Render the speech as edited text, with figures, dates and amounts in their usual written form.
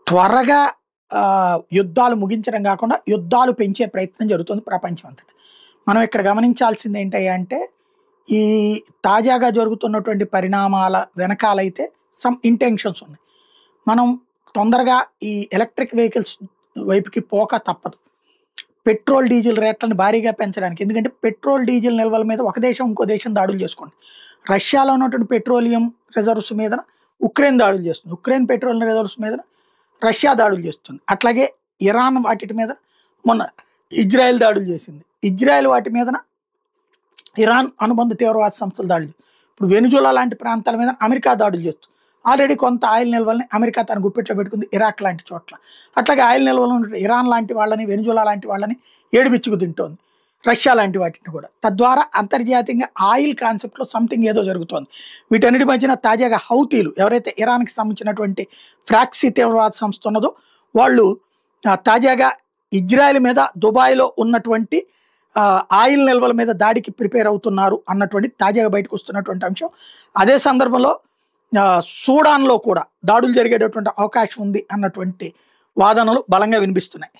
త్వరగా యుద్ధాలు ముగించడం కాకుండా యుద్ధాలు పెంచే ప్రయత్నం జరుగుతుంది ప్రపంచం అంతటా. మనం ఇక్కడ గమనించాల్సింది ఏంటయ్యా అంటే ఈ తాజాగా జరుగుతున్నటువంటి పరిణామాల వెనకాలైతే సమ్ ఇంటెన్షన్స్ ఉన్నాయి. మనం తొందరగా ఈ ఎలక్ట్రిక్ వెహికల్స్ వైపుకి పోక తప్పదు. పెట్రోల్ డీజిల్ రేట్లను భారీగా పెంచడానికి. ఎందుకంటే పెట్రోల్ డీజిల్ నిల్వల మీద ఒక దేశం ఇంకో దేశం దాడులు చేసుకోండి. రష్యాలో ఉన్నటువంటి పెట్రోలియం రిజర్వ్స్ మీద ఉక్రెయిన్ దాడులు చేస్తుంది. ఉక్రెయిన్ పెట్రోల్ రిజర్వ్స్ మీద రష్యా దాడులు చేస్తుంది. అట్లాగే ఇరాన్ వాటి మీద మొన్న ఇజ్రాయెల్ దాడులు చేసింది. ఇజ్రాయెల్ వాటి మీదన ఇరాన్ అనుబంధ తీవ్రవాద సంస్థలు దాడులు. ఇప్పుడు వెనుజులా లాంటి ప్రాంతాల మీద అమెరికా దాడులు చేస్తుంది. ఆల్రెడీ కొంత ఆయిల్ నిల్వల్ని అమెరికా తన గుప్పెట్లో పెట్టుకుంది ఇరాక్ లాంటి చోట్ల. అట్లాగే ఆయిల్ నిల్వలు ఇరాన్ లాంటి వాళ్ళని వెనుజులా లాంటి వాళ్ళని ఏడిపిచ్చుకు తింటోంది, రష్యా లాంటి వాటిని కూడా. తద్వారా అంతర్జాతీయంగా ఆయిల్ కాన్సెప్ట్లో సంథింగ్ ఏదో జరుగుతోంది. వీటన్నిటి మధ్యన తాజాగా హౌతీలు ఎవరైతే ఇరాన్కి సంబంధించినటువంటి ఫ్రాక్సీ తీవ్రవాద సంస్థ ఉన్నదో వాళ్ళు తాజాగా ఇజ్రాయెల్ మీద దుబాయ్లో ఉన్నటువంటి ఆయిల్ నిల్వల మీద దాడికి ప్రిపేర్ అవుతున్నారు అన్నటువంటి తాజాగా బయటకు వస్తున్నటువంటి అంశం. అదే సందర్భంలో సూడాన్లో కూడా దాడులు జరిగేటటువంటి అవకాశం ఉంది అన్నటువంటి వాదనలు బలంగా వినిపిస్తున్నాయి.